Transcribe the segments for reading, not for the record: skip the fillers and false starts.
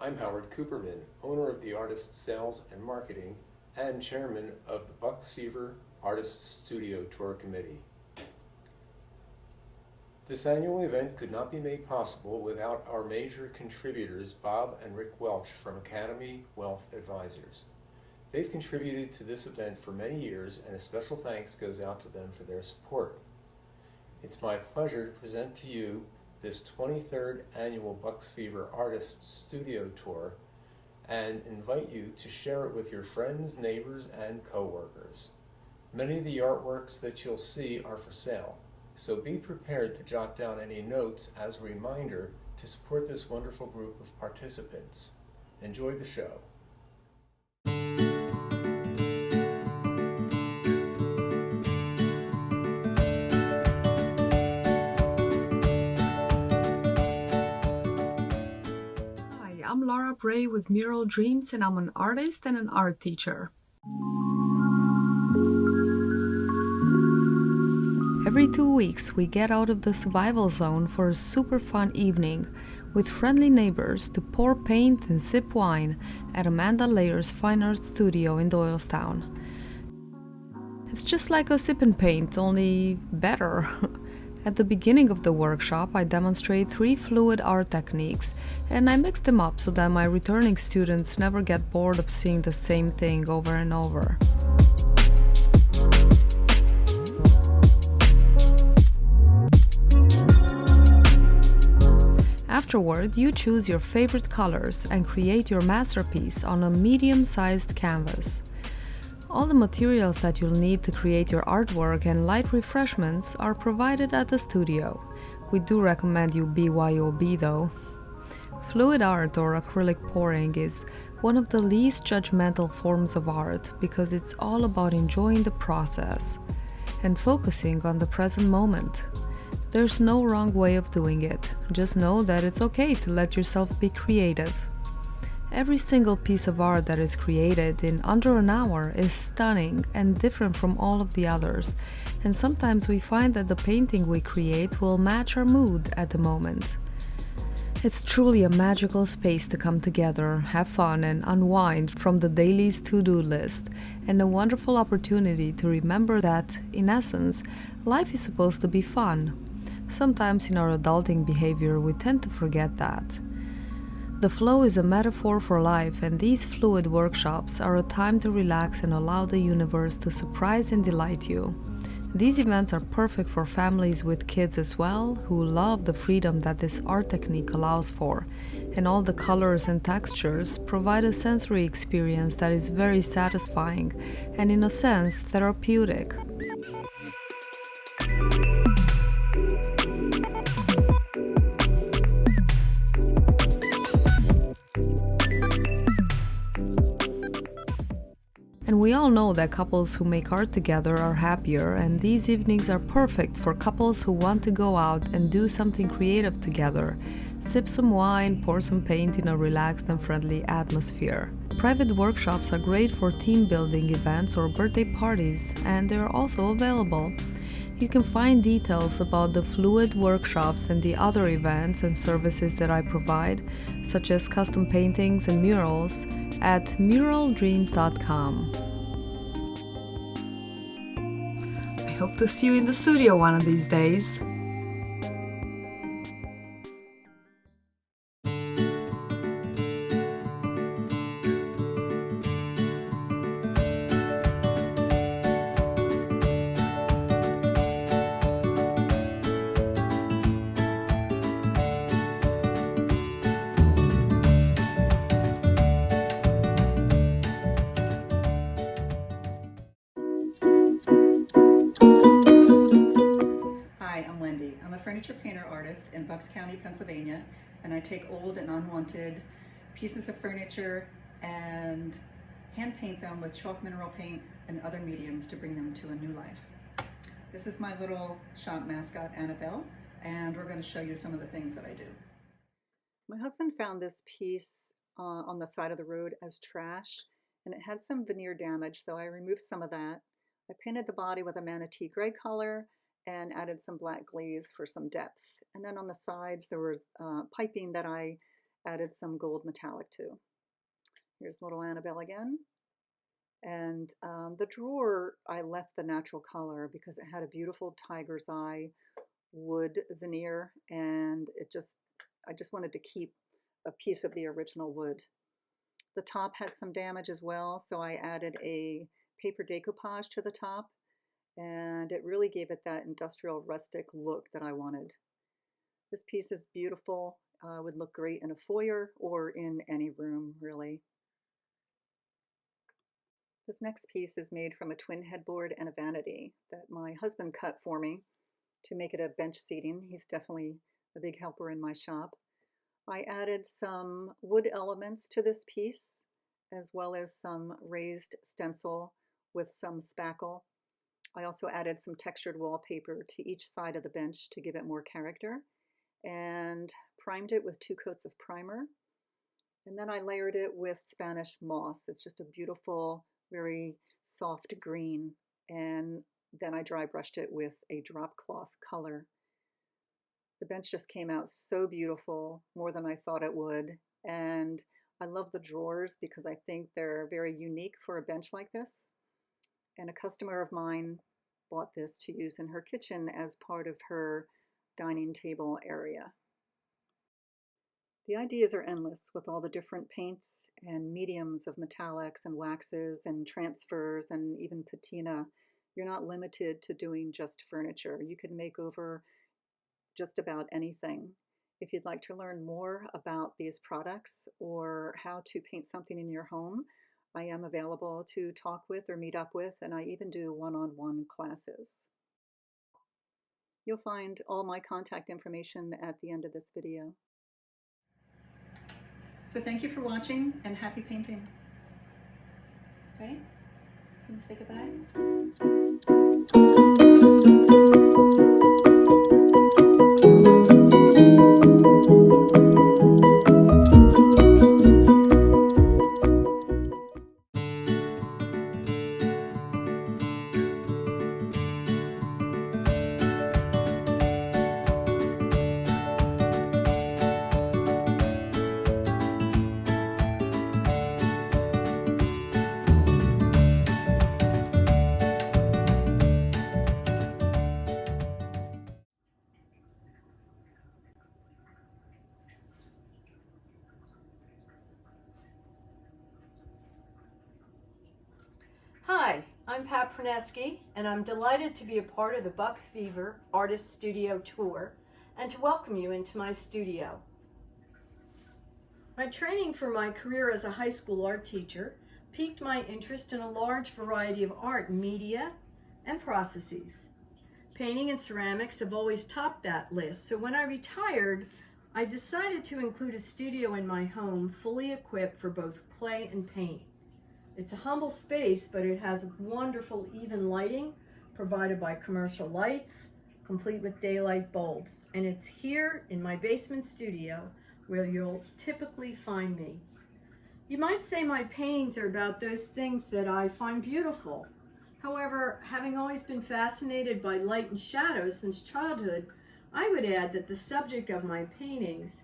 I'm Howard Cooperman, owner of the Artist Sales and Marketing and chairman of the Bucks Fever Artists Studio Tour Committee. This annual event could not be made possible without our major contributors, Bob and Rick Welch from Academy Wealth Advisors. They've contributed to this event for many years, and a special thanks goes out to them for their support. It's my pleasure to present to you this 23rd annual Bucks Fever Artists Studio Tour and invite you to share it with your friends, neighbors, and co-workers. Many of the artworks that you'll see are for sale, so be prepared to jot down any notes as a reminder to support this wonderful group of participants. Enjoy the show. I'm Laura Bray with Mural Dreams, and I'm an artist and an art teacher. Every 2 weeks, we get out of the survival zone for a super fun evening with friendly neighbors to pour paint and sip wine at Amanda Layer's Fine Art Studio in Doylestown. It's just like a sip and paint, only better. At the beginning of the workshop, I demonstrate 3 fluid art techniques, and I mix them up so that my returning students never get bored of seeing the same thing over and over. Afterward, you choose your favorite colors and create your masterpiece on a medium-sized canvas. All the materials that you'll need to create your artwork and light refreshments are provided at the studio. We do recommend you BYOB though. Fluid art or acrylic pouring is one of the least judgmental forms of art because it's all about enjoying the process and focusing on the present moment. There's no wrong way of doing it. Just know that it's okay to let yourself be creative. Every single piece of art that is created in under an hour is stunning and different from all of the others, and sometimes we find that the painting we create will match our mood at the moment. It's truly a magical space to come together, have fun, and unwind from the daily's to-do list, and a wonderful opportunity to remember that, in essence, life is supposed to be fun. Sometimes in our adulting behavior we tend to forget that. The flow is a metaphor for life, and these fluid workshops are a time to relax and allow the universe to surprise and delight you. These events are perfect for families with kids as well, who love the freedom that this art technique allows for, and all the colors and textures provide a sensory experience that is very satisfying and, in a sense, therapeutic. And we all know that couples who make art together are happier, and these evenings are perfect for couples who want to go out and do something creative together. Sip some wine, pour some paint in a relaxed and friendly atmosphere. Private workshops are great for team building events or birthday parties, and they are also available. You can find details about the fluid workshops and the other events and services that I provide, such as custom paintings and murals, at muraldreams.com. I hope to see you in the studio one of these days. Hi, I'm Wendy. I'm a furniture painter artist in Bucks County, Pennsylvania, and I take old and unwanted pieces of furniture and hand paint them with chalk mineral paint and other mediums to bring them to a new life. This is my little shop mascot, Annabelle, and we're going to show you some of the things that I do. My husband found this piece on the side of the road as trash, and it had some veneer damage, so I removed some of that. I painted the body with a manatee gray color and added some black glaze for some depth. And then on the sides there was piping that I added some gold metallic too. Here's little Annabelle again. And the drawer, I left the natural color because it had a beautiful tiger's eye wood veneer, and I just wanted to keep a piece of the original wood. The top had some damage as well, so I added a paper decoupage to the top, and it really gave it that industrial rustic look that I wanted. This piece is beautiful, would look great in a foyer or in any room, really. This next piece is made from a twin headboard and a vanity that my husband cut for me to make it a bench seating. He's definitely a big helper in my shop. I added some wood elements to this piece, as well as some raised stencil with some spackle. I also added some textured wallpaper to each side of the bench to give it more character, and primed it with 2 coats of primer. And then I layered it with Spanish moss. It's just a beautiful, very soft green. And then I dry brushed it with a drop cloth color. The bench just came out so beautiful, more than I thought it would. And I love the drawers because I think they're very unique for a bench like this. And a customer of mine bought this to use in her kitchen as part of her dining table area. The ideas are endless with all the different paints and mediums of metallics and waxes and transfers and even patina. You're not limited to doing just furniture. You can make over just about anything. If you'd like to learn more about these products or how to paint something in your home, I am available to talk with or meet up with, and I even do one-on-one classes. You'll find all my contact information at the end of this video. So thank you for watching and happy painting. Okay, can you say goodbye? Hi, I'm Pat Praneski, and I'm delighted to be a part of the Bucks Fever Artist Studio Tour and to welcome you into my studio. My training for my career as a high school art teacher piqued my interest in a large variety of art media and processes. Painting and ceramics have always topped that list, so when I retired, I decided to include a studio in my home fully equipped for both clay and paint. It's a humble space, but it has wonderful even lighting provided by commercial lights, complete with daylight bulbs. And it's here in my basement studio where you'll typically find me. You might say my paintings are about those things that I find beautiful. However, having always been fascinated by light and shadow since childhood, I would add that the subject of my paintings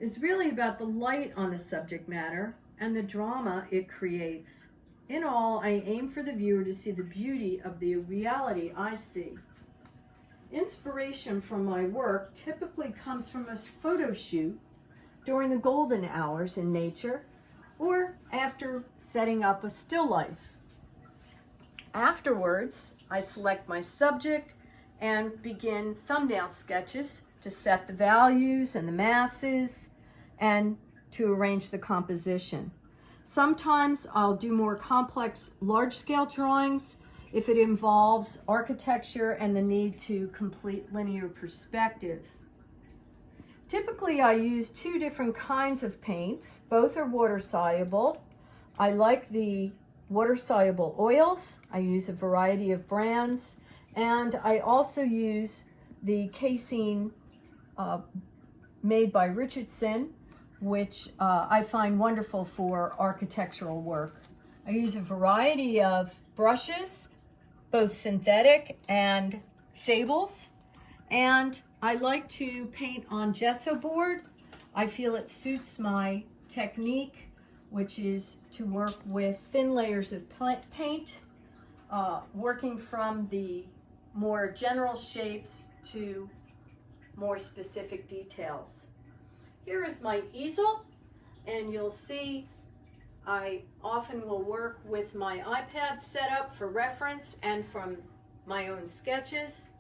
is really about the light on the subject matter and the drama it creates. In all, I aim for the viewer to see the beauty of the reality I see. Inspiration from my work typically comes from a photo shoot during the golden hours in nature or after setting up a still life. Afterwards, I select my subject and begin thumbnail sketches to set the values and the masses and to arrange the composition. Sometimes I'll do more complex large-scale drawings if it involves architecture and the need to complete linear perspective. Typically I use 2 different kinds of paints. Both are water-soluble. I like the water-soluble oils. I use a variety of brands, and I also use the casing made by Richardson, which I find wonderful for architectural work. I use a variety of brushes, both synthetic and sables, and I like to paint on gesso board I feel it suits my technique, which is to work with thin layers of paint, working from the more general shapes to more specific details. Here is my easel, and you'll see I often will work with my iPad set up for reference and from my own sketches.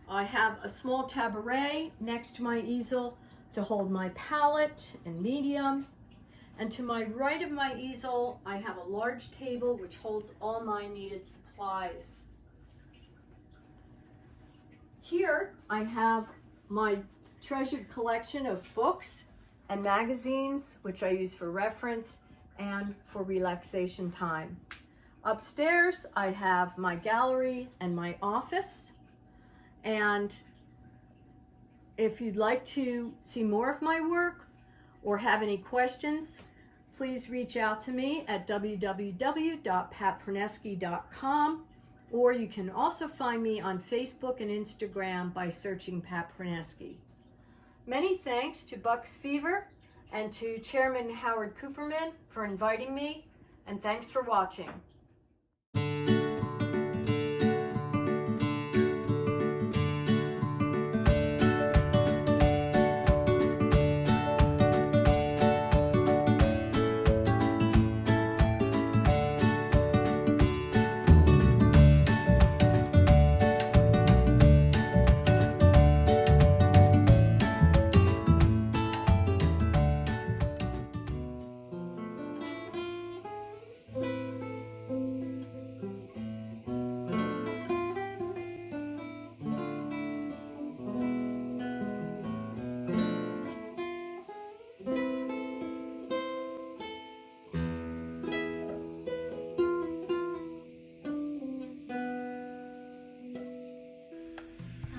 I have a small tabouret next to my easel to hold my palette and medium. And to my right of my easel, I have a large table which holds all my needed supplies. Here I have my treasured collection of books and magazines, which I use for reference and for relaxation time. Upstairs, I have my gallery and my office. And if you'd like to see more of my work or have any questions, please reach out to me at www.patpraneski.com, or you can also find me on Facebook and Instagram by searching Pat Praneski. Many thanks to Bucks Fever and to Chairman Howard Cooperman for inviting me, and thanks for watching.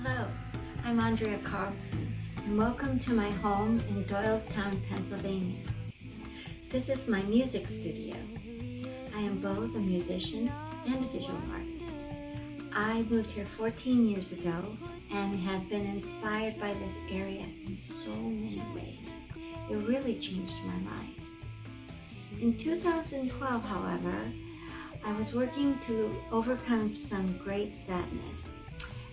Hello, I'm Andrea Carlson, and welcome to my home in Doylestown, Pennsylvania. This is my music studio. I am both a musician and a visual artist. I moved here 14 years ago and have been inspired by this area in so many ways. It really changed my life. In 2012, however, I was working to overcome some great sadness.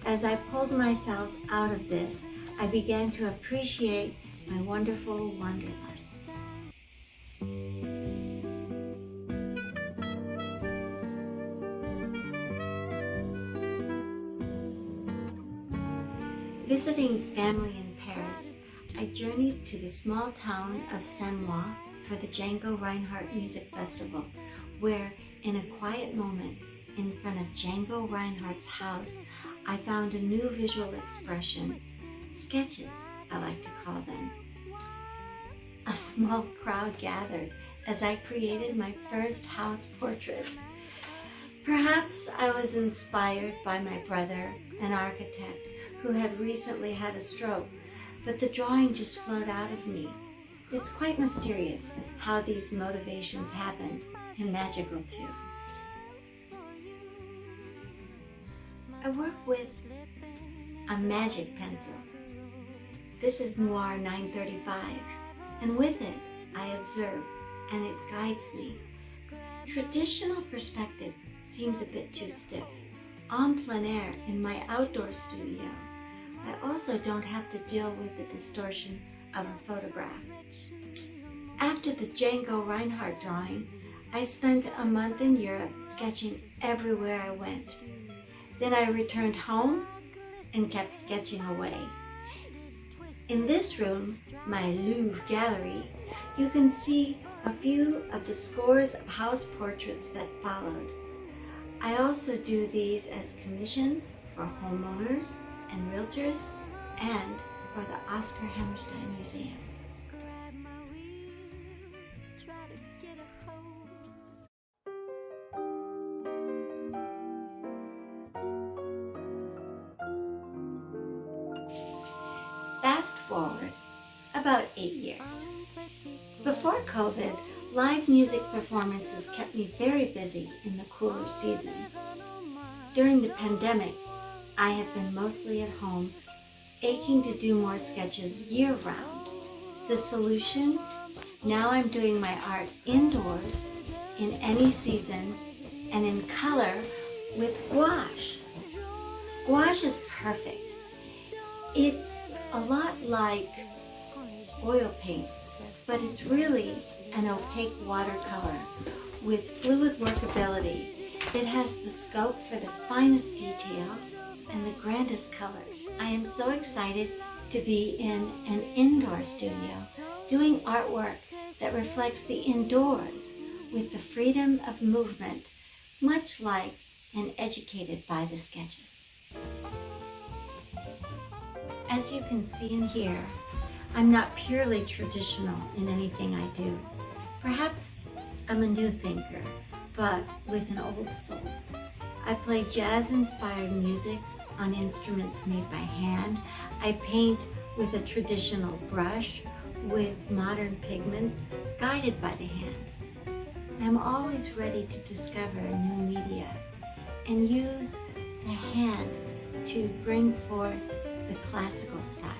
As I pulled myself out of this, I began to appreciate my wonderful wanderlust. Visiting family in Paris, I journeyed to the small town of Saint-Moi for the Django Reinhardt Music Festival, where, in a quiet moment, in front of Django Reinhardt's house, I found a new visual expression, sketches, I like to call them. A small crowd gathered as I created my first house portrait. Perhaps I was inspired by my brother, an architect, who had recently had a stroke, but the drawing just flowed out of me. It's quite mysterious how these motivations happen, and magical too. I work with a magic pencil. This is Noir 935, and with it, I observe, and it guides me. Traditional perspective seems a bit too stiff. En plein air, in my outdoor studio, I also don't have to deal with the distortion of a photograph. After the Django Reinhardt drawing, I spent a month in Europe sketching everywhere I went. Then I returned home and kept sketching away. In this room, my Louvre gallery, you can see a few of the scores of house portraits that followed. I also do these as commissions for homeowners and realtors and for the Oscar Hammerstein Museum. Fast forward about 8 years. Before COVID, live music performances kept me very busy in the cooler season. During the pandemic, I have been mostly at home, aching to do more sketches year-round. The solution? Now I'm doing my art indoors, in any season, and in color with gouache. Gouache is perfect. It's a lot like oil paints, but it's really an opaque watercolor with fluid workability. It has the scope for the finest detail and the grandest colors. I am so excited to be in an indoor studio doing artwork that reflects the indoors with the freedom of movement, much like an educated by the sketches. As you can see and hear, I'm not purely traditional in anything I do. Perhaps I'm a new thinker, but with an old soul. I play jazz-inspired music on instruments made by hand. I paint with a traditional brush, with modern pigments, guided by the hand. I'm always ready to discover new media and use the hand to bring forth the classical style.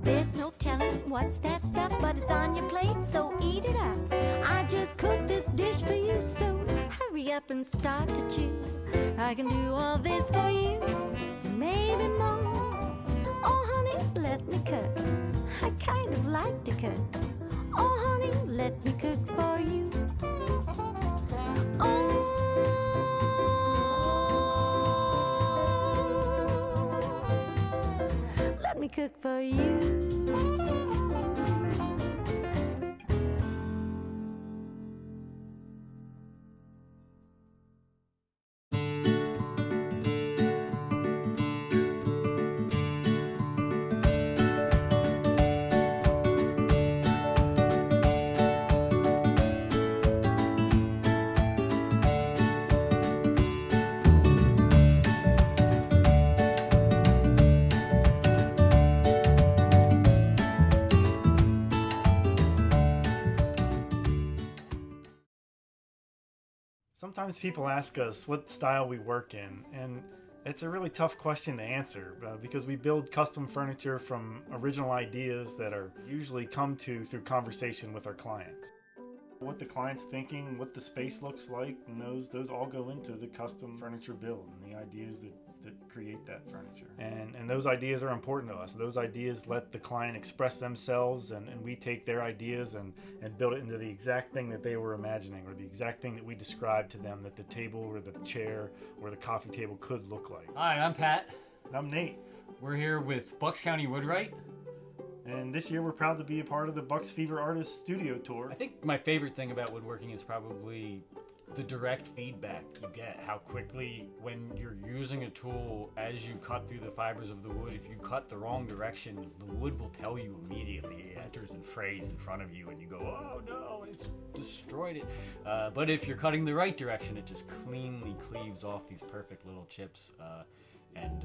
There's no telling what's that stuff, but it's on your plate, so eat it up. I just cooked this dish for you, so hurry up and start to chew. I can do all this for you, maybe more. Oh honey, let me cook. I kind of like to cook. Oh honey, let me cook for you. Let me cook for you. Sometimes people ask us what style we work in, and it's a really tough question to answer because we build custom furniture from original ideas that are usually come to through conversation with our clients. What the client's thinking, what the space looks like, and those all go into the custom furniture build and the ideas that create that furniture. And those ideas are important to us. Those ideas let the client express themselves, and we take their ideas and build it into the exact thing that they were imagining, or the exact thing that we described to them that the table or the chair or the coffee table could look like. Hi, I'm Pat. And I'm Nate. We're here with Bucks County Woodwright. And this year we're proud to be a part of the Bucks Fever Artist Studio Tour. I think my favorite thing about woodworking is probably the direct feedback you get. How quickly, when you're using a tool, as you cut through the fibers of the wood, if you cut the wrong direction, the wood will tell you immediately. It enters and frays in front of you and you go, oh no, it's destroyed it. But if you're cutting the right direction, it just cleanly cleaves off these perfect little chips. And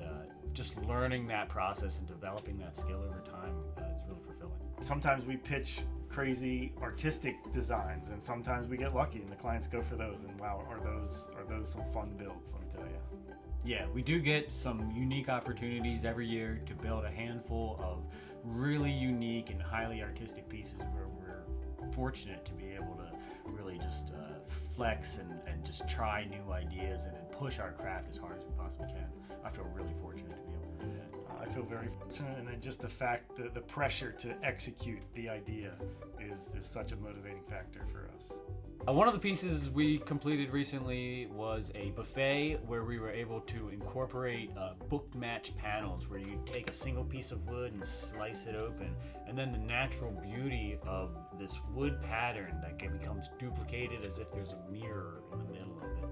just learning that process and developing that skill over time is really fulfilling. Sometimes we pitch crazy artistic designs, and sometimes we get lucky and the clients go for those, and wow, are those some fun builds, let me tell you. Yeah, we do get some unique opportunities every year to build a handful of really unique and highly artistic pieces where we're fortunate to be able to really just flex and just try new ideas and push our craft as hard as we possibly can. I feel really fortunate to be able to do that. I feel very fortunate, and then just the fact that the pressure to execute the idea is such a motivating factor for us. One of the pieces we completed recently was a buffet where we were able to incorporate book match panels where you take a single piece of wood and slice it open, and then the natural beauty of this wood pattern that becomes duplicated as if there's a mirror in the middle of it.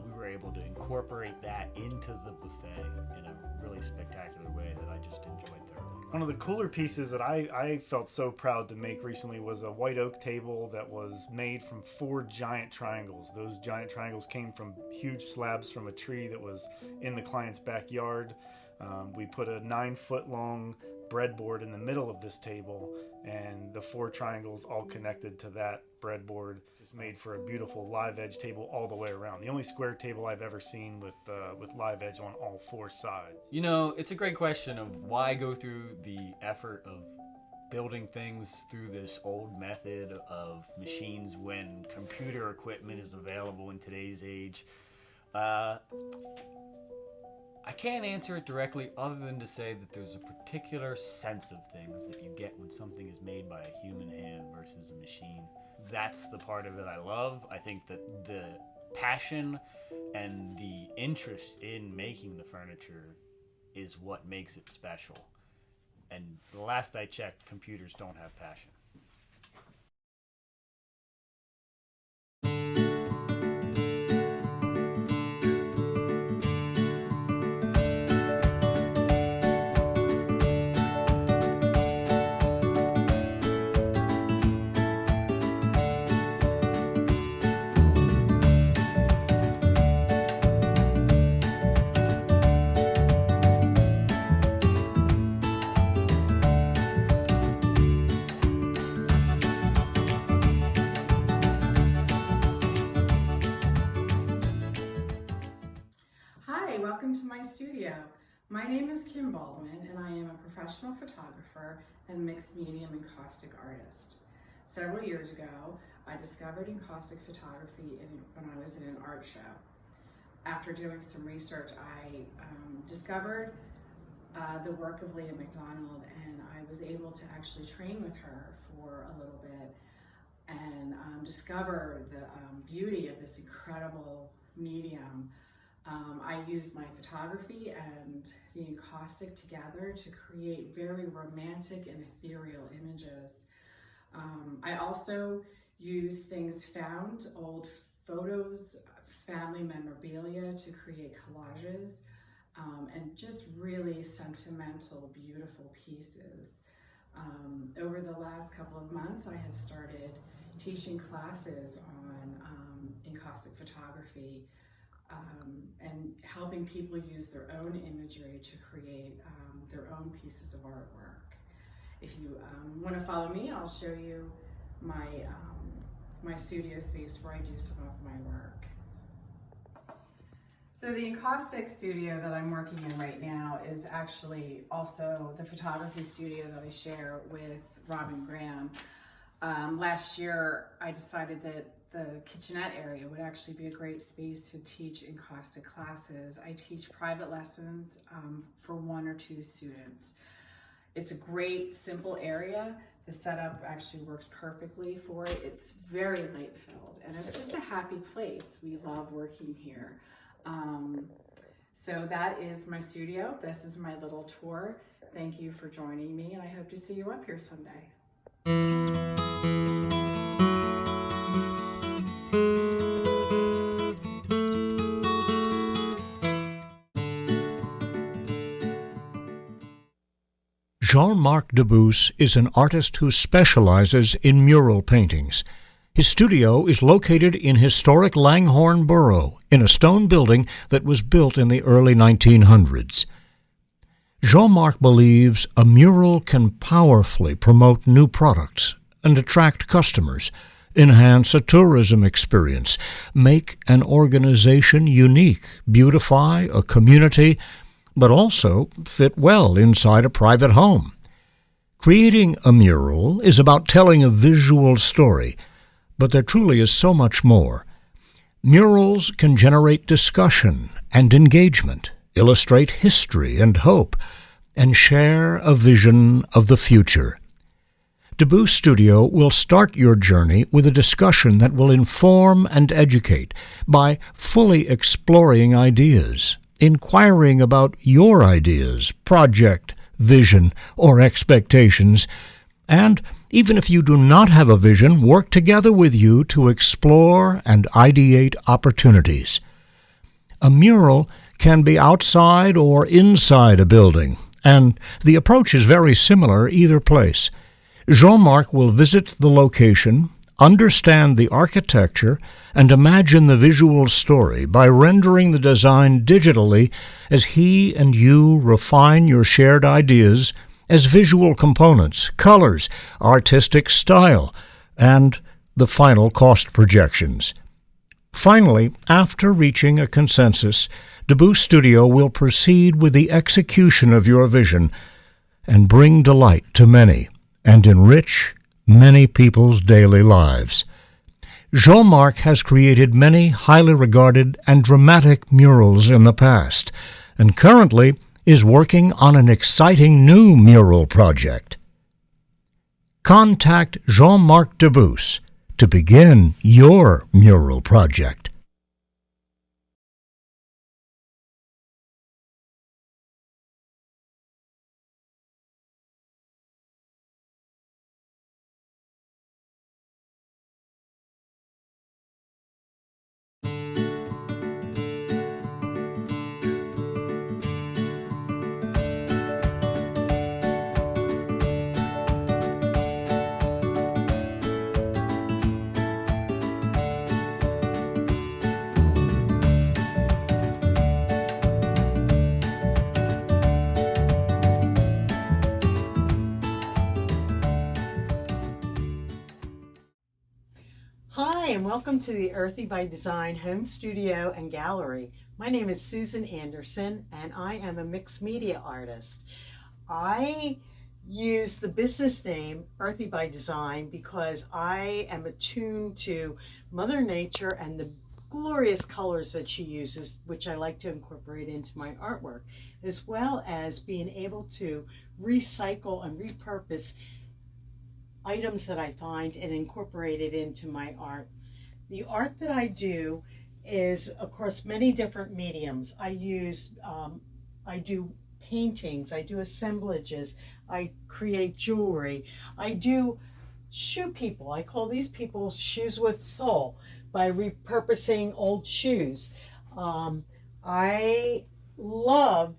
We were able to incorporate that into the buffet in a really spectacular way that I just enjoyed thoroughly. One of the cooler pieces that I felt so proud to make recently was a white oak table that was made from 4 giant triangles. Those giant triangles came from huge slabs from a tree that was in the client's backyard. We put a 9-foot long breadboard in the middle of this table, and the 4 triangles all connected to that breadboard just made for a beautiful live edge table all the way around. The only square table I've ever seen with live edge on all 4 sides. You know, it's a great question of why go through the effort of building things through this old method of machines when computer equipment is available in today's age. I can't answer it directly other than to say that there's a particular sense of things that you get when something is made by a human hand versus a machine. That's the part of it I love. I think that the passion and the interest in making the furniture is what makes it special. And the last I checked, computers don't have passion. Welcome to my studio. My name is Kim Baldwin, and I am a professional photographer and mixed medium encaustic artist. Several years ago, I discovered encaustic photography when I was in an art show. After doing some research, I discovered the work of Leah McDonald, and I was able to actually train with her for a little bit and discover the beauty of this incredible medium. I used my photography and the encaustic together to create very romantic and ethereal images. I also use things found, old photos, family memorabilia to create collages, and just really sentimental, beautiful pieces. Over the last couple of months, I have started teaching classes on encaustic photography, and helping people use their own imagery to create their own pieces of artwork. If you want to follow me, I'll show you my, my studio space where I do some of my work. So the encaustic studio that I'm working in right now is actually also the photography studio that I share with Robin Graham. Last year, I decided that the kitchenette area would actually be a great space to teach encaustic classes. I teach private lessons for 1 or 2 students. It's a great, simple area. The setup actually works perfectly for it. It's very light filled, and it's just a happy place. We love working here. So that is my studio. This is my little tour. Thank you for joining me, and I hope to see you up here someday. Jean-Marc Debus is an artist who specializes in mural paintings. His studio is located in historic Langhorne Borough, in a stone building that was built in the early 1900s. Jean-Marc believes a mural can powerfully promote new products and attract customers, enhance a tourism experience, make an organization unique, beautify a community, but also fit well inside a private home. Creating a mural is about telling a visual story, but there truly is so much more. Murals can generate discussion and engagement, illustrate history and hope, and share a vision of the future. Debus Studio will start your journey with a discussion that will inform and educate by fully exploring ideas, inquiring about your ideas, project, vision, or expectations, and even if you do not have a vision, work together with you to explore and ideate opportunities. A mural can be outside or inside a building, and the approach is very similar either place. Jean-Marc will visit the location, understand the architecture, and imagine the visual story by rendering the design digitally as he and you refine your shared ideas as visual components, colors, artistic style, and the final cost projections. Finally, after reaching a consensus, Debus Studio will proceed with the execution of your vision and bring delight to many and enrich many people's daily lives. Jean-Marc has created many highly regarded and dramatic murals in the past, and currently is working on an exciting new mural project. Contact Jean-Marc Debus to begin your mural project. Hi, and welcome to the Earthy by Design home studio and gallery. My name is Susan Anderson, and I am a mixed media artist. I use the business name Earthy by Design because I am attuned to Mother Nature and the glorious colors that she uses, which I like to incorporate into my artwork, as well as being able to recycle and repurpose items that I find and incorporate it into my art. The art that I do is across many different mediums. I do paintings, I do assemblages, I create jewelry, I do shoe people. I call these people shoes with soul by repurposing old shoes. I love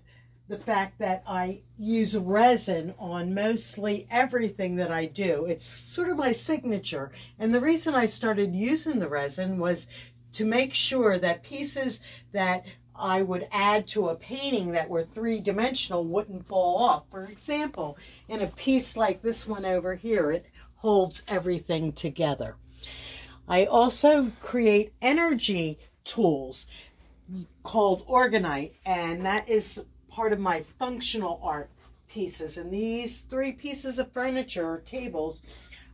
the fact that I use resin on mostly everything that I do. It's sort of my signature. And the reason I started using the resin was to make sure that pieces that I would add to a painting that were three-dimensional wouldn't fall off. For example, in a piece like this one over here, it holds everything together. I also create energy tools called Organite, and that is part of my functional art pieces. And these three pieces of furniture or tables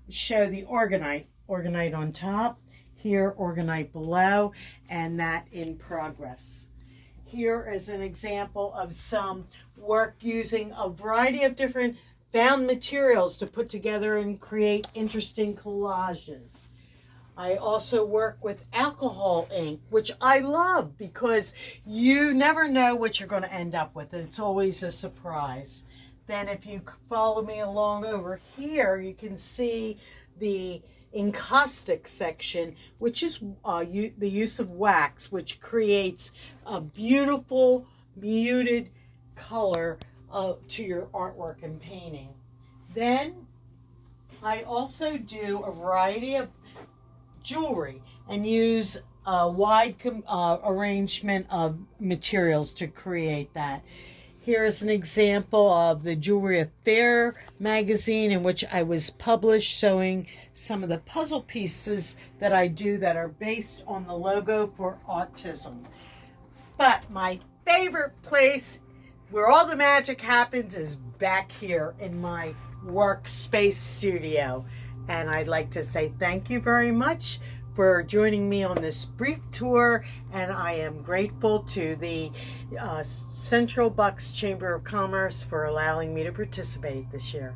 show the Organite on top, here Organite below, and that in progress. Here is an example of some work using a variety of different found materials to put together and create interesting collages. I also work with alcohol ink, which I love because you never know what you're going to end up with. It's always a surprise. Then if you follow me along over here, you can see the Encaustic section, which is the use of wax, which creates a beautiful muted color to your artwork and painting. Then I also do a variety of jewelry and use a wide arrangement of materials to create that. Here's an example of the Jewelry Affair magazine in which I was published, showing some of the puzzle pieces that I do that are based on the logo for autism. But my favorite place where all the magic happens is back here in my workspace studio. And I'd like to say thank you very much for joining me on this brief tour, and I am grateful to the Central Bucks Chamber of Commerce for allowing me to participate this year.